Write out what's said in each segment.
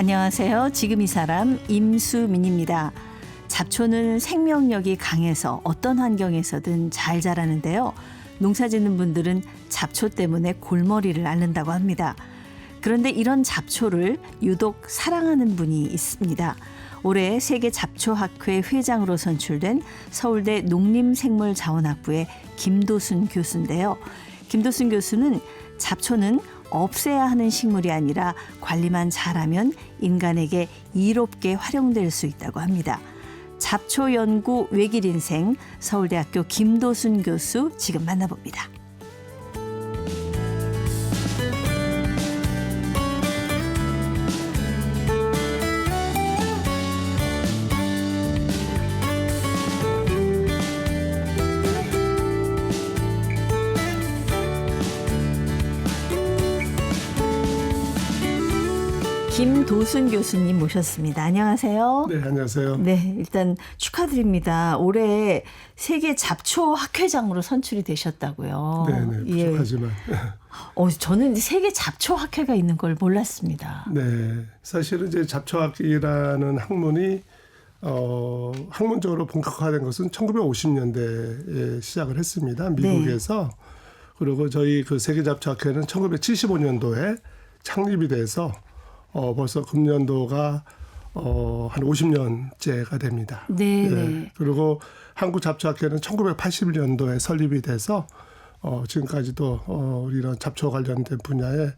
안녕하세요. 지금 이 사람 임수민입니다. 잡초는 생명력이 강해서 어떤 환경에서든 잘 자라는데요. 농사 짓는 분들은 잡초 때문에 골머리를 앓는다고 합니다. 그런데 이런 잡초를 유독 사랑하는 분이 있습니다. 올해 세계잡초학회 회장으로 선출된 서울대 농림생물자원학부의 김도순 교수인데요. 김도순 교수는 잡초는 없애야 하는 식물이 아니라 관리만 잘하면 인간에게 이롭게 활용될 수 있다고 합니다. 잡초 연구 외길 인생 서울대학교 김도순 교수 지금 만나봅니다. 김도순 교수님 모셨습니다. 안녕하세요. 네, 안녕하세요. 네, 일단 축하드립니다. 올해 세계 잡초 학회장으로 선출이 되셨다고요. 네, 부족하지만. 저는 세계 잡초 학회가 있는 걸 몰랐습니다. 네, 사실은 이제 잡초학이라는 학문이 학문적으로 본격화된 것은 1950년대에 시작을 했습니다. 미국에서. 네. 그리고 저희 그 세계 잡초학회는 1975년도에 창립이 돼서 벌써 금년도가 한 50년째가 됩니다. 네. 네. 그리고 한국잡초학회는 1981년도에 설립이 돼서 지금까지도 이런 잡초 관련된 분야에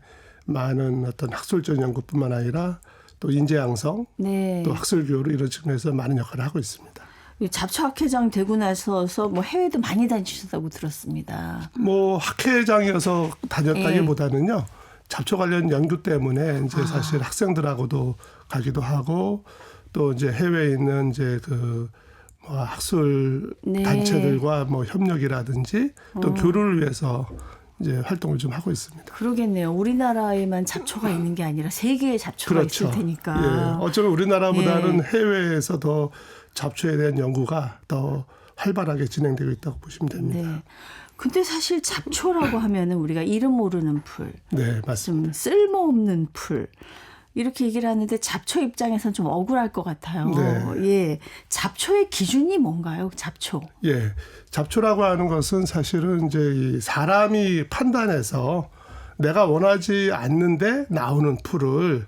많은 어떤 학술적 연구뿐만 아니라 또 인재 양성, 네. 또 학술 교류 이런 측면에서 많은 역할을 하고 있습니다. 잡초학회장 되고 나서서 뭐 해외도 많이 다니셨다고 들었습니다. 뭐 학회장이어서 다녔다기보다는요. 잡초 관련 연구 때문에 이제 사실 학생들하고도 가기도 하고 또 이제 해외에 있는 이제 그 뭐 학술 네. 단체들과 뭐 협력이라든지 또 교류를 위해서 이제 활동을 좀 하고 있습니다. 그러겠네요. 우리나라에만 잡초가 있는 게 아니라 세계에 잡초가 그렇죠. 있을 테니까. 예. 어쩌면 우리나라보다는 해외에서 더 잡초에 대한 연구가 더 활발하게 진행되고 있다고 보시면 됩니다. 네. 근데 사실 잡초라고 하면은 우리가 이름 모르는 풀, 네, 맞습니다. 좀 쓸모없는 풀 이렇게 얘기를 하는데 잡초 입장에서는 좀 억울할 것 같아요. 네. 예, 잡초의 기준이 뭔가요? 잡초. 예, 잡초라고 하는 것은 사실은 이제 이 사람이 판단해서 내가 원하지 않는데 나오는 풀을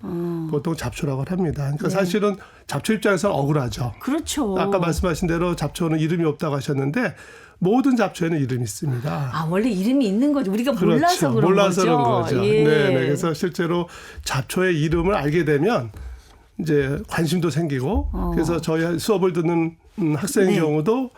보통 잡초라고 합니다. 그러니까 네. 사실은 잡초 입장에서는 억울하죠. 그렇죠. 아까 말씀하신 대로 잡초는 이름이 없다고 하셨는데 모든 잡초에는 이름이 있습니다. 아, 원래 이름이 있는 거죠. 우리가 몰라서 그렇죠. 그런 몰라서 거죠. 그런 거죠. 예. 네, 그래서 실제로 잡초의 이름을 알게 되면 이제 관심도 생기고 그래서 저희 수업을 듣는 학생의 네. 경우도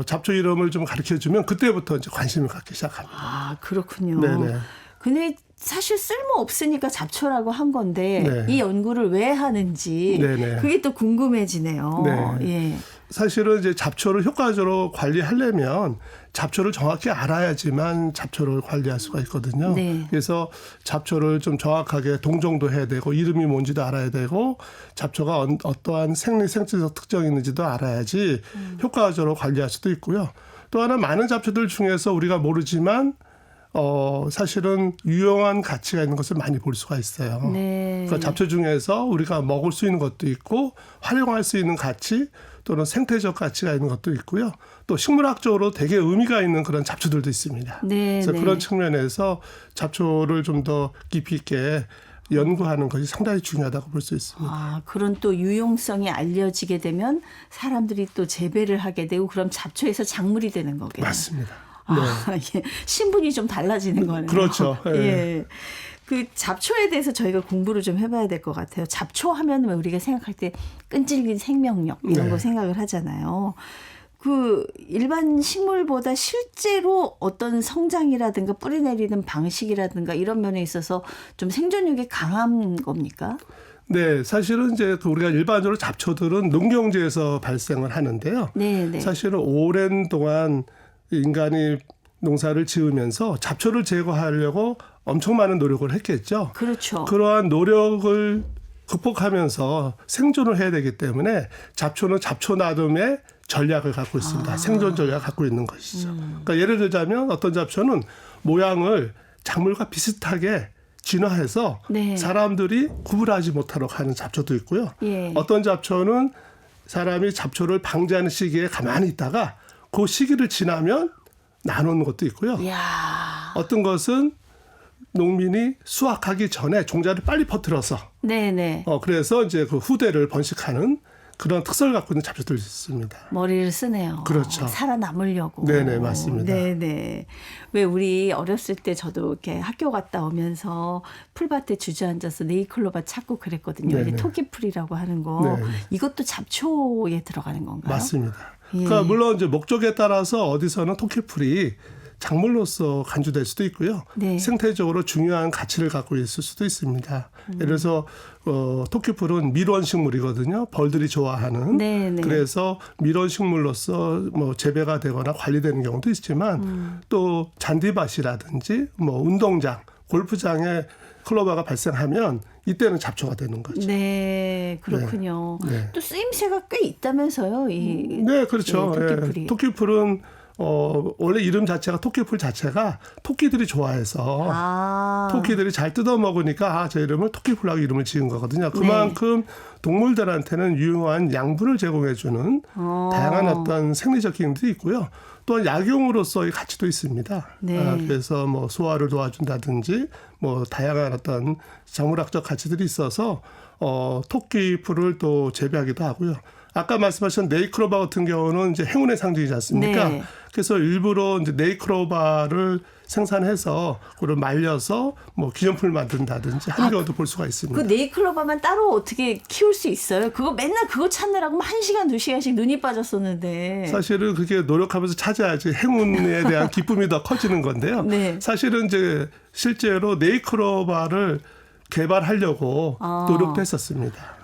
잡초 이름을 좀 가르쳐주면 그때부터 이제 관심을 갖기 시작합니다. 아, 그렇군요. 네네. 근데 사실 쓸모 없으니까 잡초라고 한 건데 네. 이 연구를 왜 하는지 네네. 그게 또 궁금해지네요. 네. 예. 사실은 이제 잡초를 효과적으로 관리하려면 잡초를 정확히 알아야지만 잡초를 관리할 수가 있거든요. 네. 그래서 잡초를 좀 정확하게 동정도 해야 되고 이름이 뭔지도 알아야 되고 잡초가 어떠한 생리생체적 특성이 있는지도 알아야지 효과적으로 관리할 수도 있고요. 또 하나 많은 잡초들 중에서 우리가 모르지만 사실은 유용한 가치가 있는 것을 많이 볼 수가 있어요. 네. 그러니까 잡초 중에서 우리가 먹을 수 있는 것도 있고 활용할 수 있는 가치 또는 생태적 가치가 있는 것도 있고요. 또 식물학적으로 되게 의미가 있는 그런 잡초들도 있습니다. 네, 그래서 네. 그런 측면에서 잡초를 좀 더 깊이 있게 연구하는 것이 상당히 중요하다고 볼 수 있습니다. 아, 그런 또 유용성이 알려지게 되면 사람들이 또 재배를 하게 되고 그럼 잡초에서 작물이 되는 거겠네요. 맞습니다. 네. 아, 예. 신분이 좀 달라지는 거네요. 그렇죠. 네. 예. 그 잡초에 대해서 저희가 공부를 좀 해봐야 될 것 같아요. 잡초 하면 우리가 생각할 때 끈질긴 생명력 이런 네. 거 생각을 하잖아요. 그 일반 식물보다 실제로 어떤 성장이라든가 뿌리 내리는 방식이라든가 이런 면에 있어서 좀 생존력이 강한 겁니까? 네, 사실은 이제 우리가 일반적으로 잡초들은 농경지에서 발생을 하는데요. 네, 네. 사실은 오랜 동안 인간이 농사를 지으면서 잡초를 제거하려고 엄청 많은 노력을 했겠죠. 그렇죠. 그러한 노력을 극복하면서 생존을 해야 되기 때문에 잡초는 잡초 나눔의 전략을 갖고 있습니다. 생존 전략을 갖고 있는 것이죠. 그러니까 예를 들자면 어떤 잡초는 모양을 작물과 비슷하게 진화해서 네. 사람들이 구분하지 못하도록 하는 잡초도 있고요. 예. 어떤 잡초는 사람이 잡초를 방지하는 시기에 가만히 있다가 그 시기를 지나면 나누는 것도 있고요. 이야. 어떤 것은 농민이 수확하기 전에 종자를 빨리 퍼뜨려서 네네. 그래서 이제 그 후대를 번식하는 그런 특성을 갖고 있는 잡초들이 있습니다. 머리를 쓰네요. 그렇죠. 살아남으려고. 네네, 맞습니다. 네네. 왜 우리 어렸을 때 저도 이렇게 학교 갔다 오면서 풀밭에 주저앉아서 네이클로바 찾고 그랬거든요. 네네. 이제 토끼풀이라고 하는 거. 네네. 이것도 잡초에 들어가는 건가요? 맞습니다. 예. 그러니까 물론 이제 목적에 따라서 어디서는 토끼풀이 작물로서 간주될 수도 있고요. 네. 생태적으로 중요한 가치를 갖고 있을 수도 있습니다. 예를 들어서 토끼풀은 밀원식물이거든요. 벌들이 좋아하는. 네네. 그래서 밀원식물로서 뭐 재배가 되거나 관리되는 경우도 있지만 또 잔디밭이라든지 뭐 운동장, 골프장에 클로바가 발생하면 이때는 잡초가 되는 거죠. 네, 그렇군요. 네. 또 쓰임새가 꽤 있다면서요, 네, 그렇죠. 예, 토끼풀이. 예, 토끼풀은 원래 이름 자체가 토끼풀 자체가 토끼들이 좋아해서 토끼들이 잘 뜯어 먹으니까 저 이름을 토끼풀라고 이름을 지은 거거든요. 그만큼 동물들한테는 유용한 양분을 제공해주는 다양한 어떤 생리적 기능들이 있고요. 또한 약용으로서의 가치도 있습니다. 네. 그래서 뭐 소화를 도와준다든지 뭐 다양한 어떤 작물학적 가치들이 있어서 토끼풀을 또 재배하기도 하고요. 아까 말씀하신 네이클로바 같은 경우는 이제 행운의 상징이지 않습니까? 네. 그래서 일부러 이제 네이클로바를 생산해서 그걸 말려서 뭐 기념품을 만든다든지 하는 경우도 볼 수가 있습니다. 그 네이클로바만 따로 어떻게 키울 수 있어요? 그거 맨날 그거 찾느라고 1시간, 2시간씩 눈이 빠졌었는데. 사실은 그게 노력하면서 찾아야지 행운에 대한 기쁨이 더 커지는 건데요. 네. 사실은 이제 실제로 네이클로바를 개발하려고 노력도 했었습니다.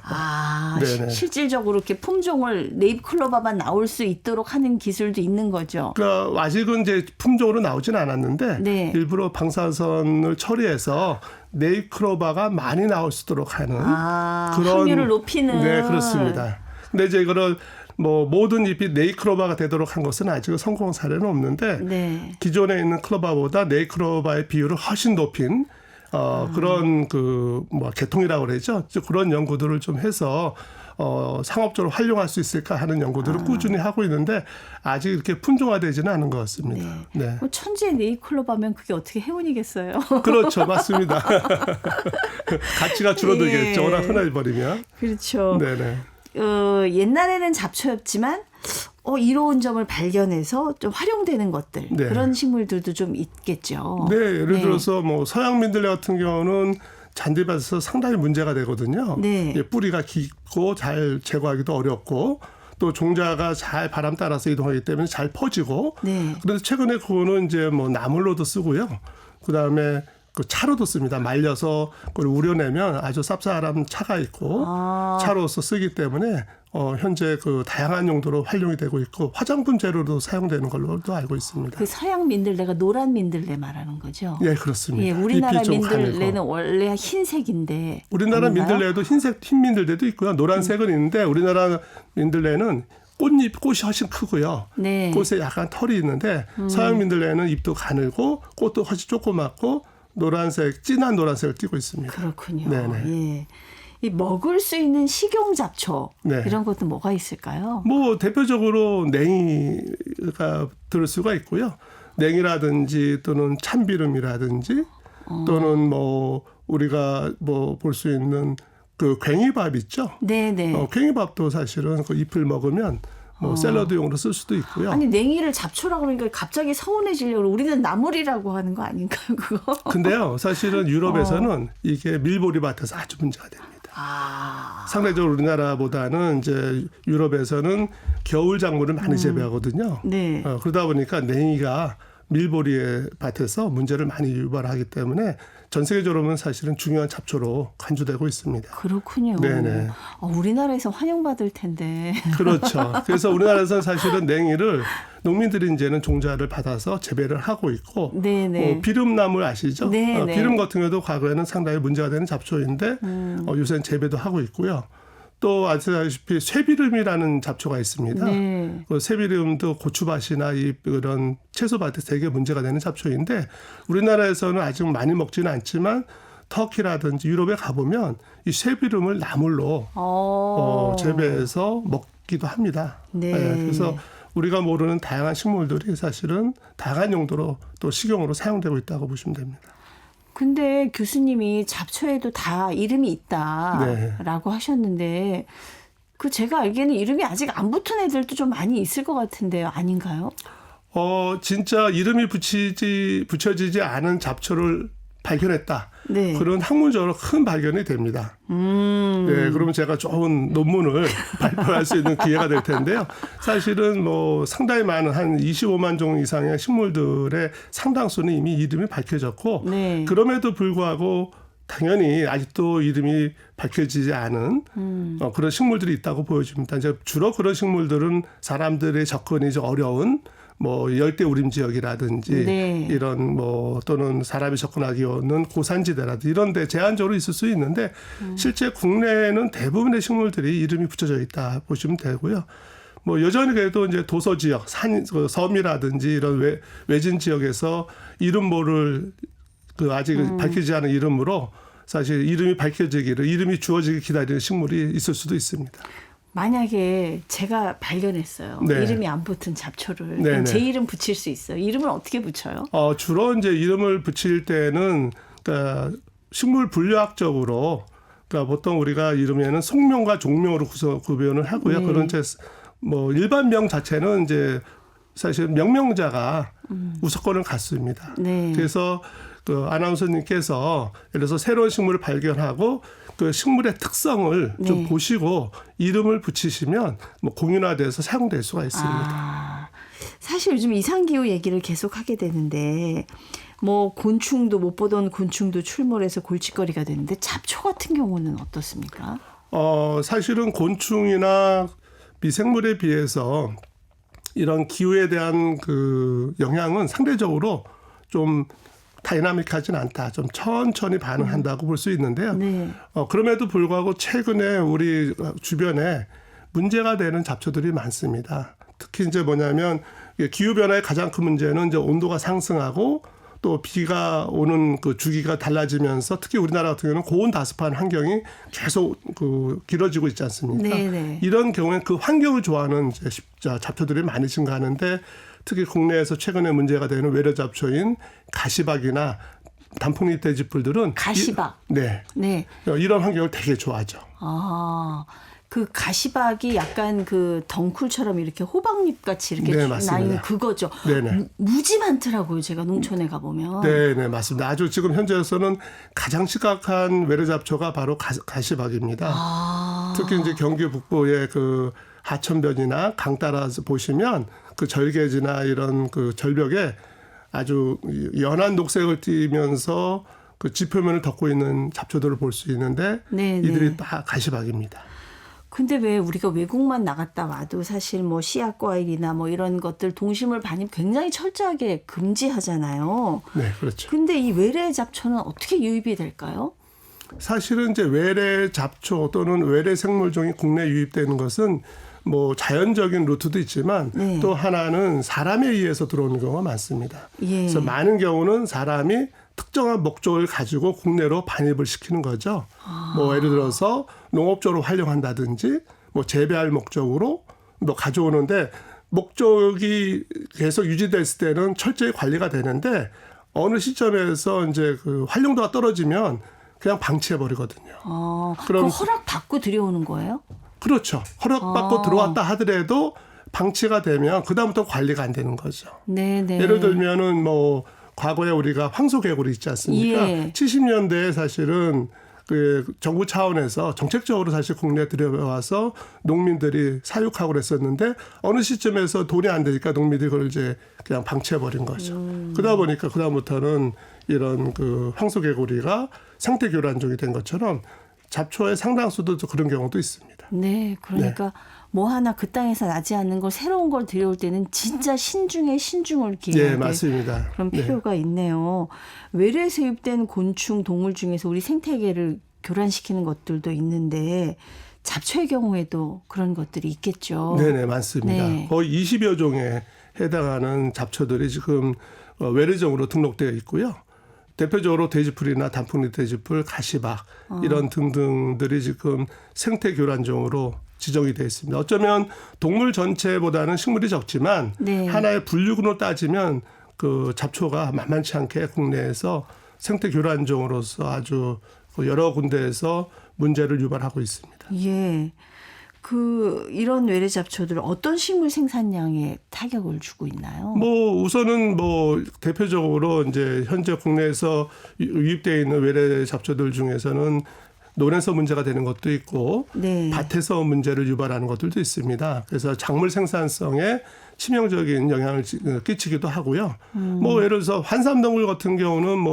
네네. 실질적으로 이렇게 품종을 네이클로바만 나올 수 있도록 하는 기술도 있는 거죠. 그러니까 아직은 이제 품종으로 나오진 않았는데 네. 일부러 방사선을 처리해서 네이클로바가 많이 나올 수 있도록 하는 그런 확률을 높이는. 네, 그렇습니다. 근데 이제 이거를 뭐 모든 잎이 네이클로바가 되도록 한 것은 아직 성공 사례는 없는데 네. 기존에 있는 클로바보다 네이클로바의 비율을 훨씬 높인 그런 뭐 계통이라고 그러죠. 그런 연구들을 좀 해서 상업적으로 활용할 수 있을까 하는 연구들을 꾸준히 하고 있는데 아직 이렇게 품종화되지는 않은 것 같습니다. 네. 뭐 천지의 네이클로바면 그게 어떻게 행운이겠어요? 그렇죠, 맞습니다. 가치가 줄어들겠죠. 예. 워낙 흔해버리면. 그렇죠. 네네. 옛날에는 잡초였지만 이로운 점을 발견해서 좀 활용되는 것들 네. 그런 식물들도 좀 있겠죠. 네, 예를 들어서 뭐 서양 민들레 같은 경우는 잔디밭에서 상당히 문제가 되거든요. 네. 뿌리가 깊고 잘 제거하기도 어렵고 또 종자가 잘 바람 따라서 이동하기 때문에 잘 퍼지고. 네. 그런데 최근에 그거는 이제 뭐 나물로도 쓰고요. 그 다음에 그 차로도 씁니다. 말려서 그걸 우려내면 아주 쌉쌀한 차가 있고 차로서 쓰기 때문에 현재 그 다양한 용도로 활용이 되고 있고 화장품 재료로 사용되는 걸로도 알고 있습니다. 그 서양 민들레가 노란 민들레 말하는 거죠? 예, 그렇습니다. 예, 우리나라 잎이 좀 민들레는 가늘고. 원래 흰색인데. 우리나라 아닌가요? 민들레도 흰 민들레도 있고요. 노란색은 있는데 우리나라 민들레는 꽃이 훨씬 크고요. 네. 꽃에 약간 털이 있는데 서양 민들레는 잎도 가늘고 꽃도 훨씬 조그맣고 노란색, 진한 노란색을 띠고 있습니다. 그렇군요. 네네. 예. 이 먹을 수 있는 식용 잡초 네. 이런 것도 뭐가 있을까요? 뭐 대표적으로 냉이가 들을 수가 있고요. 냉이라든지 또는 참비름이라든지 또는 뭐 우리가 뭐 볼 수 있는 그 괭이밥 있죠. 네네. 괭이밥도 사실은 그 잎을 먹으면 뭐 샐러드용으로 쓸 수도 있고요. 아니 냉이를 잡초라고 그러니까 갑자기 서운해지려고 우리는 나물이라고 하는 거 아닌가요 그거? 근데요, 사실은 유럽에서는 이게 밀보리밭에서 아주 문제가 됩니다. 상대적으로 우리나라보다는 이제 유럽에서는 겨울 작물을 많이 재배하거든요. 네. 그러다 보니까 냉이가 밀보리의 밭에서 문제를 많이 유발하기 때문에 전 세계적으로는 사실은 중요한 잡초로 간주되고 있습니다. 그렇군요. 네네. 우리나라에서 환영받을 텐데. 그렇죠. 그래서 우리나라에서는 사실은 냉이를 농민들이 이제는 종자를 받아서 재배를 하고 있고, 네네. 비름나물 아시죠? 네네. 비름 같은 경우도 과거에는 상당히 문제가 되는 잡초인데 요새는 재배도 하고 있고요. 또 아시다시피 쇠비름이라는 잡초가 있습니다. 네. 그 쇠비름도 고추밭이나 이런 채소밭에 되게 문제가 되는 잡초인데 우리나라에서는 아직 많이 먹지는 않지만 터키라든지 유럽에 가보면 이 쇠비름을 나물로 재배해서 먹기도 합니다. 네. 그래서 우리가 모르는 다양한 식물들이 사실은 다양한 용도로 또 식용으로 사용되고 있다고 보시면 됩니다. 근데 교수님이 잡초에도 다 이름이 있다라고 하셨는데 제가 알기에는 이름이 아직 안 붙은 애들도 좀 많이 있을 것 같은데요. 아닌가요? 진짜 이름이 붙여지지 않은 잡초를 발견했다. 네. 그런 학문적으로 큰 발견이 됩니다. 네, 그러면 제가 좋은 논문을 발표할 수 있는 기회가 될 텐데요. 사실은 뭐 상당히 많은 한 25만 종 이상의 식물들의 상당수는 이미 이름이 밝혀졌고 네. 그럼에도 불구하고 당연히 아직도 이름이 밝혀지지 않은 그런 식물들이 있다고 보여집니다. 이제 주로 그런 식물들은 사람들의 접근이 좀 어려운 뭐 열대우림 지역이라든지 네. 이런 뭐 또는 사람이 접근하기 어려운 고산지대라든지 이런 데 제한적으로 있을 수 있는데 실제 국내에는 대부분의 식물들이 이름이 붙여져 있다 보시면 되고요. 뭐 여전히 그래도 이제 도서 지역, 섬이라든지 이런 외진 지역에서 이름 모를 아직 밝히지 않은 이름으로 사실 이름이 밝혀지기를 이름이 주어지기 기다리는 식물이 있을 수도 있습니다. 만약에 제가 발견했어요. 네. 이름이 안 붙은 잡초를. 네, 그럼 제 네. 이름 붙일 수 있어요. 이름을 어떻게 붙여요? 주로 이제 이름을 붙일 때는 그러니까 식물 분류학적으로 그러니까 보통 우리가 이름에는 속명과 종명으로 구별을 하고요. 네. 그런 뭐 일반명 자체는 이제 사실 명명자가 우선권을 갖습니다. 네. 그래서 그 아나운서님께서 예를 들어서 새로운 식물을 발견하고 그 식물의 특성을 네. 좀 보시고 이름을 붙이시면 뭐 공인화돼서 사용될 수가 있습니다. 사실 요즘 이상기후 얘기를 계속 하게 되는데 뭐 곤충도 못 보던 곤충도 출몰해서 골칫거리가 되는데 잡초 같은 경우는 어떻습니까? 사실은 곤충이나 미생물에 비해서 이런 기후에 대한 그 영향은 상대적으로 좀 다이나믹하진 않다. 좀 천천히 반응한다고 볼 수 있는데요. 네. 그럼에도 불구하고 최근에 우리 주변에 문제가 되는 잡초들이 많습니다. 특히 이제 뭐냐면 기후 변화의 가장 큰 문제는 이제 온도가 상승하고 또 비가 오는 그 주기가 달라지면서 특히 우리나라 같은 경우는 고온 다습한 환경이 계속 길어지고 있지 않습니까? 네네. 이런 경우에 그 환경을 좋아하는 이제 잡초들이 많이 증가하는데 특히 국내에서 최근에 문제가 되는 외래 잡초인 가시박이나 단풍잎 대지풀들은 가시박. 네. 이런 환경을 되게 좋아하죠. 그 가시박이 약간 그 덩쿨처럼 이렇게 호박잎 같이 이렇게 네, 나 있는 그거죠. 네네. 무지 많더라고요. 제가 농촌에 가보면. 네, 맞습니다. 아주 지금 현재에서는 가장 심각한 외래 잡초가 바로 가시박입니다. 특히 이제 경기 북부의 그 하천변이나 강 따라서 보시면 그 절개지나 이런 그 절벽에 아주 연한 녹색을 띠면서 그 지표면을 덮고 있는 잡초들을 볼 수 있는데 이들이 다 가시박입니다. 근데 왜 우리가 외국만 나갔다 와도 사실 뭐 씨앗과일이나 뭐 이런 것들 동식물 반입 굉장히 철저하게 금지하잖아요. 네, 그렇죠. 근데 이 외래 잡초는 어떻게 유입이 될까요? 사실은 이제 외래 잡초 또는 외래 생물종이 국내에 유입되는 것은 뭐 자연적인 루트도 있지만 또 하나는 사람에 의해서 들어오는 경우가 많습니다. 그래서 많은 경우는 사람이 특정한 목적을 가지고 국내로 반입을 시키는 거죠. 뭐 예를 들어서 농업적으로 활용한다든지 뭐 재배할 목적으로 뭐 가져오는데 목적이 계속 유지됐을 때는 철저히 관리가 되는데 어느 시점에서 이제 그 활용도가 떨어지면 그냥 방치해 버리거든요. 그럼 허락 받고 들여오는 거예요? 그렇죠. 허락받고 들어왔다 하더라도 방치가 되면 그다음부터 관리가 안 되는 거죠. 네네. 예를 들면은 뭐 과거에 우리가 황소개구리 있지 않습니까? 70년대에 사실은 그 정부 차원에서 정책적으로 사실 국내에 들여와서 농민들이 사육하고 그랬었는데 어느 시점에서 돈이 안 되니까 농민들이 그걸 이제 그냥 방치해버린 거죠. 그러다 보니까 그다음부터는 이런 그 황소개구리가 생태 교란종이 된 것처럼 잡초의 상당수도 그런 경우도 있습니다. 네, 그러니까 뭐 하나 그 땅에서 나지 않는 걸 새로운 걸 들여올 때는 진짜 신중에 신중을 기해야 될 맞습니다. 그런 필요가 있네요. 외래에서 유입된 곤충, 동물 중에서 우리 생태계를 교란시키는 것들도 있는데 잡초의 경우에도 그런 것들이 있겠죠. 네네, 많습니다. 네. 거의 20여 종에 해당하는 잡초들이 지금 외래종으로 등록되어 있고요. 대표적으로 돼지풀이나 단풍잎 돼지풀, 가시박 이런 등등들이 지금 생태 교란종으로 지정이 되어 있습니다. 어쩌면 동물 전체보다는 식물이 적지만 네. 하나의 분류군으로 따지면 그 잡초가 만만치 않게 국내에서 생태 교란종으로서 아주 여러 군데에서 문제를 유발하고 있습니다. 예. 이런 외래 잡초들 어떤 식물 생산량에 타격을 주고 있나요? 우선은 대표적으로 이제 현재 국내에서 유입되어 있는 외래 잡초들 중에서는 논에서 문제가 되는 것도 있고 네. 밭에서 문제를 유발하는 것들도 있습니다. 그래서 작물 생산성에 치명적인 영향을 끼치기도 하고요. 예를 들어서 환삼동굴 같은 경우는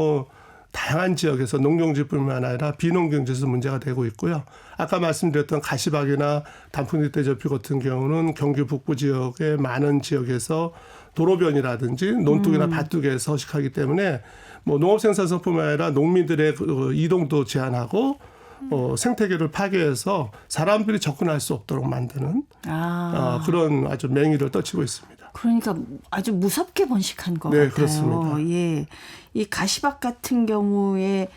다양한 지역에서 농경지뿐만 아니라 비농경지에서 문제가 되고 있고요. 아까 말씀드렸던 가시박이나 단풍잎 돼지풀 같은 경우는 경기 북부 지역의 많은 지역에서 도로변이라든지 논둑이나 밭둑에 서식하기 때문에 농업 생산성뿐만 아니라 농민들의 이동도 제한하고 생태계를 파괴해서 사람들이 접근할 수 없도록 만드는 그런 아주 맹위를 떨치고 있습니다. 그러니까 아주 무섭게 번식한 것 네, 같아요. 그렇습니다. 예, 이 가시박 같은 경우에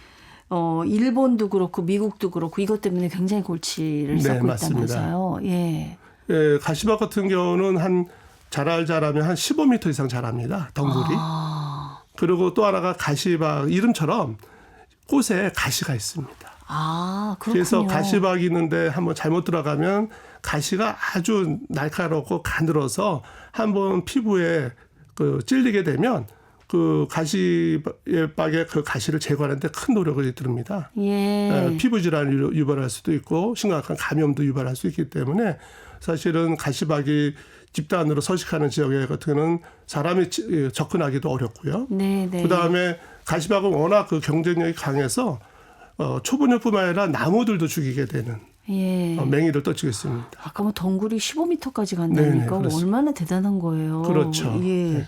일본도 그렇고 미국도 그렇고 이것 때문에 굉장히 골치를 썩고 있다면서요. 예. 예, 가시박 같은 경우는 자라면 한 15m 이상 자랍니다. 덩굴이. 그리고 또 하나가 가시박 이름처럼 꽃에 가시가 있습니다. 그렇군요. 그래서 가시박이 있는데 한번 잘못 들어가면 가시가 아주 날카롭고 가늘어서 한번 피부에 찔리게 되면 그 가시박의 그 가시를 제거하는데 큰 노력을 들입니다. 예. 피부 질환을 유발할 수도 있고 심각한 감염도 유발할 수 있기 때문에 사실은 가시박이 집단으로 서식하는 지역에 같은 경우는 사람이 접근하기도 어렵고요. 네네. 그다음에 가시박은 워낙 그 경쟁력이 강해서 초분열뿐만 아니라 나무들도 죽이게 되는 맹위를 떨치고 있습니다. 아까 덩굴이 15m까지 간다니까 얼마나 대단한 거예요. 그렇죠. 예. 네.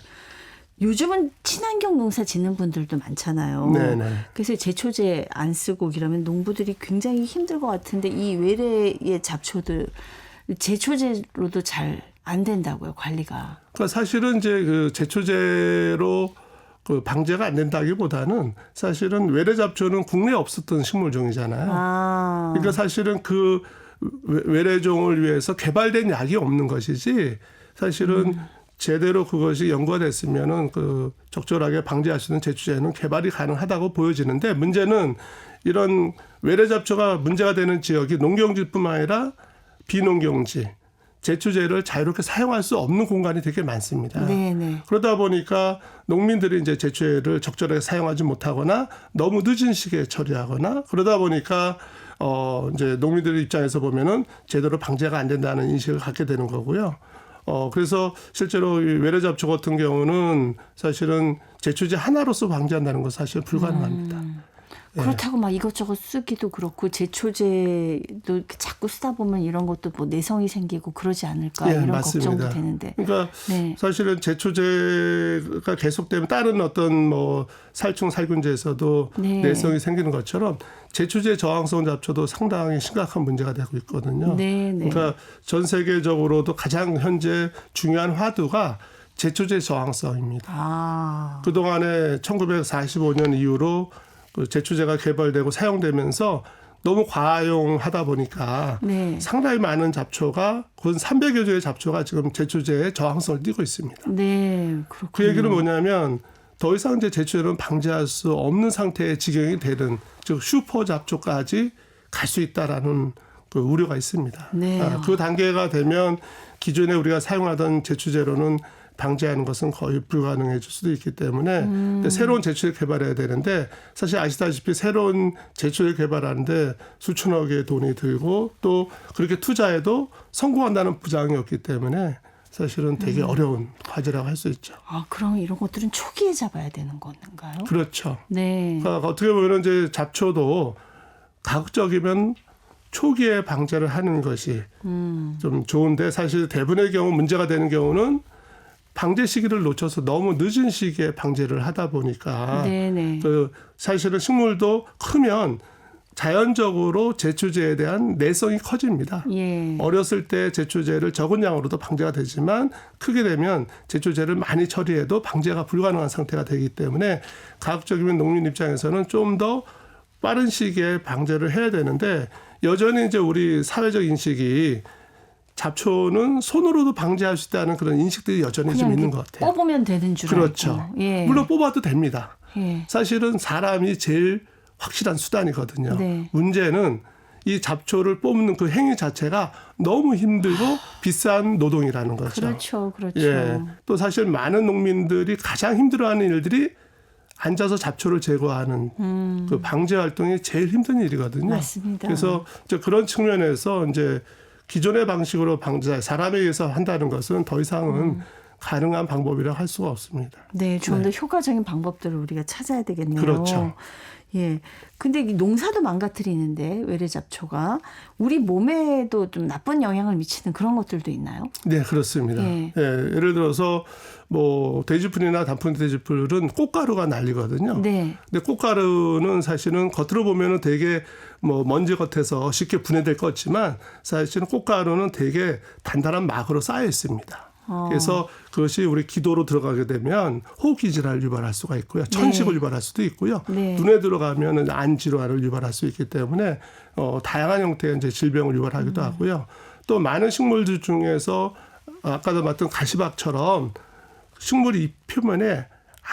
요즘은 친환경 농사 짓는 분들도 많잖아요. 네네. 그래서 제초제 안 쓰고 이러면 농부들이 굉장히 힘들 것 같은데 이 외래의 잡초들 제초제로도 잘 안 된다고요, 관리가. 그러니까 사실은 이제 그 제초제로 방제가 안 된다기보다는 사실은 외래 잡초는 국내에 없었던 식물종이잖아요. 그러니까 사실은 그 외래종을 위해서 개발된 약이 없는 것이지 사실은 제대로 그것이 연구가 됐으면은 적절하게 방제할 수 있는 제초제는 개발이 가능하다고 보여지는데 문제는 이런 외래 잡초가 문제가 되는 지역이 농경지뿐만 아니라 비농경지, 제초제를 자유롭게 사용할 수 없는 공간이 되게 많습니다. 네네. 그러다 보니까 농민들이 이제 제초제를 적절하게 사용하지 못하거나 너무 늦은 시기에 처리하거나 그러다 보니까 이제 농민들 입장에서 보면은 제대로 방제가 안 된다는 인식을 갖게 되는 거고요. 그래서 실제로 이 외래 잡초 같은 경우는 사실은 제초제 하나로서 방제한다는 건 사실 불가능합니다. 그렇다고 막 이것저것 쓰기도 그렇고 제초제도 자꾸 쓰다 보면 이런 것도 내성이 생기고 그러지 않을까 이런 맞습니다. 걱정도 되는데. 그러니까 사실은 제초제가 계속되면 다른 어떤 살충 살균제에서도 내성이 생기는 것처럼 제초제 저항성 잡초도 상당히 심각한 문제가 되고 있거든요. 그러니까 전 세계적으로도 가장 현재 중요한 화두가 제초제 저항성입니다. 그동안에 1945년 이후로 제초제가 개발되고 사용되면서 너무 과용하다 보니까 상당히 많은 잡초가 근 300여 종의 잡초가 지금 제초제의 저항성을 띠고 있습니다. 네, 그렇군요. 그 얘기는 뭐냐면 더 이상 이제 제초제는 방제할 수 없는 상태의 지경이 되는 즉 슈퍼 잡초까지 갈 수 있다라는 그 우려가 있습니다. 그 단계가 되면 기존에 우리가 사용하던 제초제로는 방제하는 것은 거의 불가능해질 수도 있기 때문에 근데 새로운 제초제 개발해야 되는데 사실 아시다시피 새로운 제초제 개발하는데 수천억의 돈이 들고 또 그렇게 투자해도 성공한다는 보장이 없기 때문에 사실은 되게 어려운 과제라고 할 수 있죠. 그럼 이런 것들은 초기에 잡아야 되는 건가요? 그렇죠. 네. 그러니까 어떻게 보면 이제 잡초도 가급적이면 초기에 방제를 하는 것이 좀 좋은데 사실 대부분의 경우 문제가 되는 경우는 방제 시기를 놓쳐서 너무 늦은 시기에 방제를 하다 보니까 사실은 식물도 크면 자연적으로 제초제에 대한 내성이 커집니다. 예. 어렸을 때 제초제를 적은 양으로도 방제가 되지만 크게 되면 제초제를 많이 처리해도 방제가 불가능한 상태가 되기 때문에 가급적이면 농민 입장에서는 좀 더 빠른 시기에 방제를 해야 되는데 여전히 이제 우리 사회적 인식이 잡초는 손으로도 방제할 수 있다는 그런 인식들이 여전히 좀 있는 것 같아요. 뽑으면 되는 줄 그렇죠. 알고. 예. 물론 뽑아도 됩니다. 예. 사실은 사람이 제일 확실한 수단이거든요. 네. 문제는 이 잡초를 뽑는 그 행위 자체가 너무 힘들고 비싼 노동이라는 거죠. 그렇죠. 그렇죠. 예. 또 사실 많은 농민들이 가장 힘들어하는 일들이 앉아서 잡초를 제거하는 그 방제 활동이 제일 힘든 일이거든요. 맞습니다. 그래서 이제 그런 측면에서 이제 기존의 방식으로 방제, 사람에 의해서 한다는 것은 더 이상은 가능한 방법이라 할 수가 없습니다. 네, 좀 더 효과적인 방법들을 우리가 찾아야 되겠네요. 그렇죠. 예. 근데 이 농사도 망가뜨리는데 외래잡초가 우리 몸에도 좀 나쁜 영향을 미치는 그런 것들도 있나요? 네, 그렇습니다. 예. 예, 예를 들어서 뭐 돼지풀이나 단풍 돼지풀은 꽃가루가 날리거든요. 네. 근데 꽃가루는 사실은 겉으로 보면은 되게 뭐 먼지 겉에서 쉽게 분해될 것 같지만 사실은 꽃가루는 되게 단단한 막으로 쌓여 있습니다. 그래서 그것이 우리 기도로 들어가게 되면 호흡기 질환을 유발할 수가 있고요. 천식을 네. 유발할 수도 있고요. 네. 눈에 들어가면 안 질환을 유발할 수 있기 때문에 다양한 형태의 이제 질병을 유발하기도 하고요. 또 많은 식물들 중에서 아까도 말했던 가시박처럼 식물 잎 표면에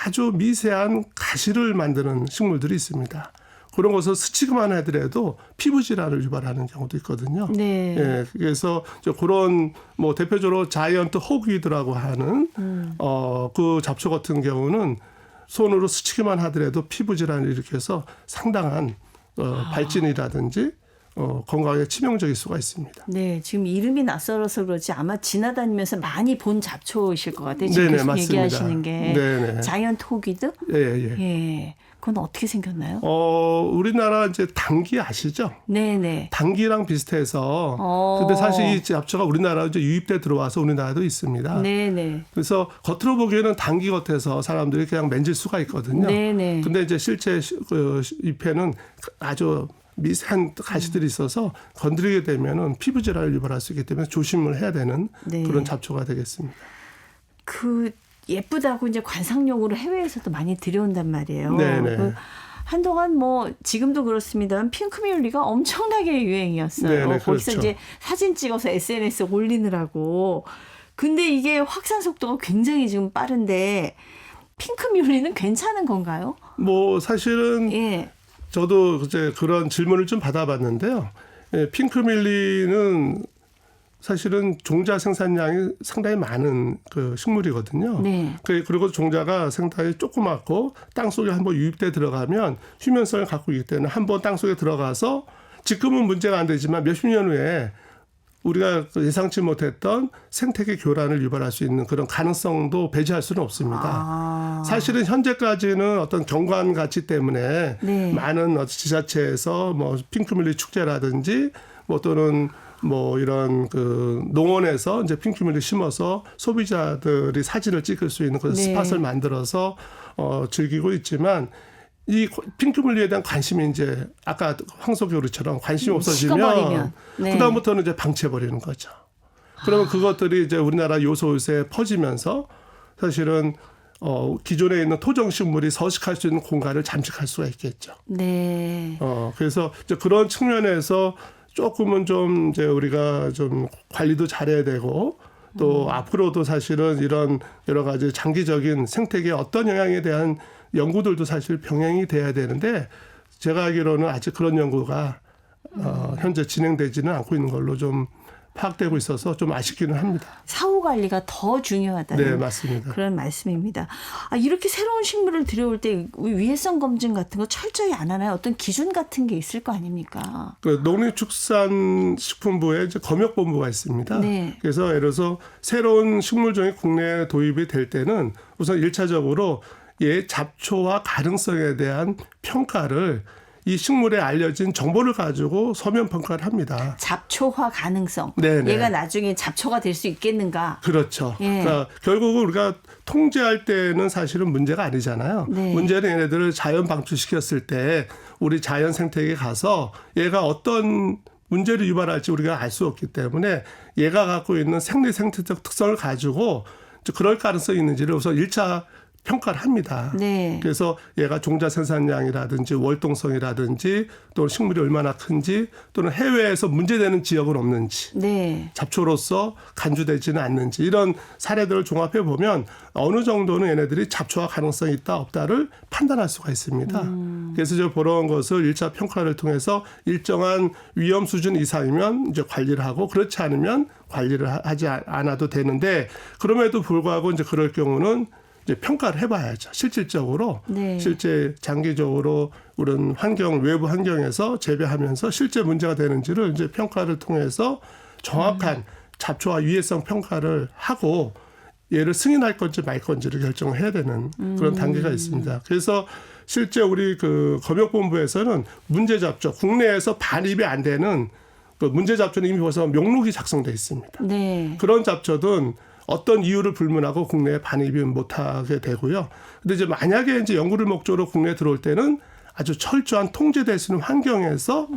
아주 미세한 가시를 만드는 식물들이 있습니다. 그런 것을 스치기만 하더라도 피부 질환을 유발하는 경우도 있거든요. 네. 예, 그래서 그런 뭐 대표적으로 자이언트 호그위드라고 하는 그 잡초 같은 경우는 손으로 스치기만 하더라도 피부 질환을 일으켜서 상당한 발진이라든지 건강에 치명적일 수가 있습니다. 네, 지금 이름이 낯설어서 그렇지 아마 지나다니면서 많이 본 잡초이실 것 같아요. 지금 네네, 계속 맞습니다. 얘기하시는 게 네네. 자이언트 호기드? 예, 예. 예. 그건 어떻게 생겼나요? 우리나라 이제 당귀 아시죠? 네네. 당귀랑 비슷해서. 근데 사실 이 잡초가 우리나라 이제 유입돼 들어와서 우리나라도 있습니다. 네네. 그래서 겉으로 보기에는 당귀 같아서 사람들이 그냥 만질 수가 있거든요. 네네. 근데 이제 실제 그 잎에는 아주 미세한 가시들이 있어서 건드리게 되면은 피부 질환을 유발할 수 있기 때문에 조심을 해야 되는 네. 그런 잡초가 되겠습니다. 그 예쁘다고 이제 관상용으로 해외에서도 많이 들여온단 말이에요. 네네. 그 한동안 뭐 지금도 그렇습니다만 핑크뮬리가 엄청나게 유행이었어요. 네네, 거기서 그렇죠. 이제 사진 찍어서 SNS에 올리느라고. 근데 이게 확산 속도가 굉장히 지금 빠른데 핑크뮬리는 괜찮은 건가요? 뭐 사실은 예. 저도 이제 그런 질문을 좀 받아봤는데요. 예, 핑크뮬리는 사실은 종자 생산량이 상당히 많은 그 식물이거든요. 네. 그리고 종자가 상당히 조그맣고 땅 속에 한번 유입돼 들어가면 휴면성을 갖고 있기 때문에 한번 땅 속에 들어가서 지금은 문제가 안 되지만 몇십 년 후에 우리가 예상치 못했던 생태계 교란을 유발할 수 있는 그런 가능성도 배제할 수는 없습니다. 사실은 현재까지는 어떤 경관 가치 때문에 네. 많은 지자체에서 뭐 핑크뮬리 축제라든지 뭐 또는 뭐 이런 그 농원에서 이제 핑크뮬리 심어서 소비자들이 사진을 찍을 수 있는 그런 네. 스팟을 만들어서 즐기고 있지만 이 핑크뮬리에 대한 관심이 이제 아까 황소교류처럼 관심이 없어지면 식어버리면. 네. 그다음부터는 이제 방치해버리는 거죠. 그러면 그것들이 이제 우리나라 요소에 퍼지면서 사실은 기존에 있는 토종식물이 서식할 수 있는 공간을 잠식할 수가 있겠죠. 네. 그래서 이제 그런 측면에서 조금은 좀 이제 우리가 좀 관리도 잘해야 되고 또 앞으로도 사실은 이런 여러 가지 장기적인 생태계에 어떤 영향에 대한 연구들도 사실 병행이 돼야 되는데 제가 알기로는 아직 그런 연구가 현재 진행되지는 않고 있는 걸로 좀 파악되고 있어서 좀 아쉽기는 합니다. 사후 관리가 더 중요하다는 네, 맞습니다. 그런 말씀입니다. 이렇게 새로운 식물을 들여올 때 위해성 검증 같은 거 철저히 안 하나요? 어떤 기준 같은 게 있을 거 아닙니까? 그 농림축산식품부에 이제 검역본부가 있습니다. 네. 그래서 예를 들어서 새로운 식물종이 국내에 도입이 될 때는 우선 1차적으로 잡초와 가능성에 대한 평가를 이 식물에 알려진 정보를 가지고 서면 평가를 합니다. 잡초화 가능성. 네네. 얘가 나중에 잡초가 될 수 있겠는가. 그렇죠. 예. 그러니까 결국은 우리가 통제할 때는 사실은 문제가 아니잖아요. 네. 문제는 얘네들을 자연 방출시켰을 때 우리 자연 생태계에 가서 얘가 어떤 문제를 유발할지 우리가 알 수 없기 때문에 얘가 갖고 있는 생리 생태적 특성을 가지고 그럴 가능성이 있는지를 우선 1차 평가를 합니다. 네. 그래서 얘가 종자 생산량이라든지 월동성이라든지 또는 식물이 얼마나 큰지 또는 해외에서 문제되는 지역은 없는지 네. 잡초로서 간주되지는 않는지 이런 사례들을 종합해 보면 어느 정도는 얘네들이 잡초화 가능성이 있다 없다를 판단할 수가 있습니다. 그래서 저 그런 것을 1차 평가를 통해서 일정한 위험 수준 이상이면 이제 관리를 하고 그렇지 않으면 관리를 하지 않아도 되는데 그럼에도 불구하고 이제 그럴 경우는 이제 평가를 해봐야죠. 실질적으로 네. 실제 장기적으로 우리는 외부 환경에서 재배하면서 실제 문제가 되는지를 이제 평가를 통해서 정확한 잡초와 유해성 평가를 하고 얘를 승인할 건지 말 건지를 결정을 해야 되는 그런 단계가 있습니다. 그래서 실제 우리 그 검역본부에서는 문제 잡초 국내에서 반입이 안 되는 그 문제 잡초는 이미 벌써 목록이 작성돼 있습니다. 네. 그런 잡초든 어떤 이유를 불문하고 국내에 반입이 못하게 되고요. 근데 이제 만약에 이제 연구를 목적으로 국내에 들어올 때는 아주 철저한 통제될 수 있는 환경에서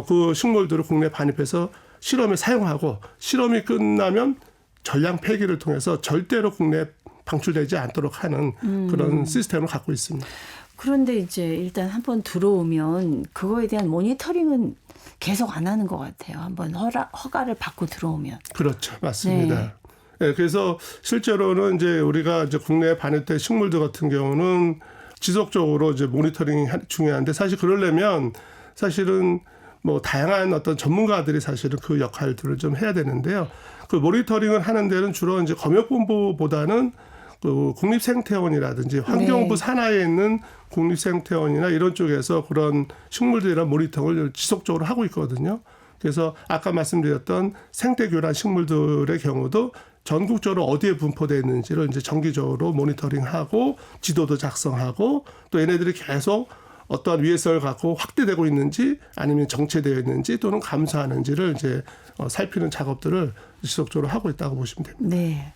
그 식물들을 국내에 반입해서 실험에 사용하고 실험이 끝나면 전량 폐기를 통해서 절대로 국내에 방출되지 않도록 하는 그런 시스템을 갖고 있습니다. 그런데 이제 일단 한번 들어오면 그거에 대한 모니터링은 계속 안 하는 것 같아요. 한번 허가를 받고 들어오면. 그렇죠. 맞습니다. 네. 네, 그래서 실제로는 이제 우리가 이제 국내에 반입된 식물들 같은 경우는 지속적으로 이제 모니터링이 중요한데 사실 그러려면 사실은 뭐 다양한 어떤 전문가들이 사실은 그 역할들을 좀 해야 되는데요. 그 모니터링을 하는 데는 주로 이제 검역본부보다는 그 국립생태원이라든지 환경부 네. 산하에 있는 국립생태원이나 이런 쪽에서 그런 식물들이랑 모니터링을 지속적으로 하고 있거든요. 그래서 아까 말씀드렸던 생태교란 식물들의 경우도 전국적으로 어디에 분포되어 있는지를 이제 정기적으로 모니터링하고 지도도 작성하고 또 얘네들이 계속 어떠한 위해성을 갖고 확대되고 있는지 아니면 정체되어 있는지 또는 감소하는지를 이제 살피는 작업들을 지속적으로 하고 있다고 보시면 됩니다. 네.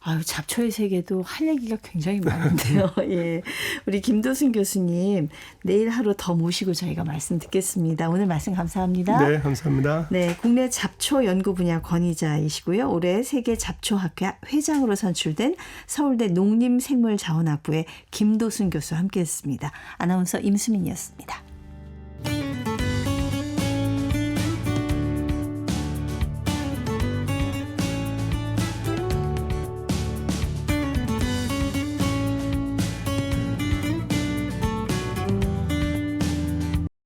아유, 잡초의 세계도 할 얘기가 굉장히 많은데요. 예. 우리 김도순 교수님, 내일 하루 더 모시고 저희가 말씀 듣겠습니다. 오늘 말씀 감사합니다. 네, 감사합니다. 네, 국내 잡초 연구 분야 권위자이시고요. 올해 세계 잡초학회 회장으로 선출된 서울대 농림생물자원학부의 김도순 교수와 함께했습니다. 아나운서 임수민이었습니다.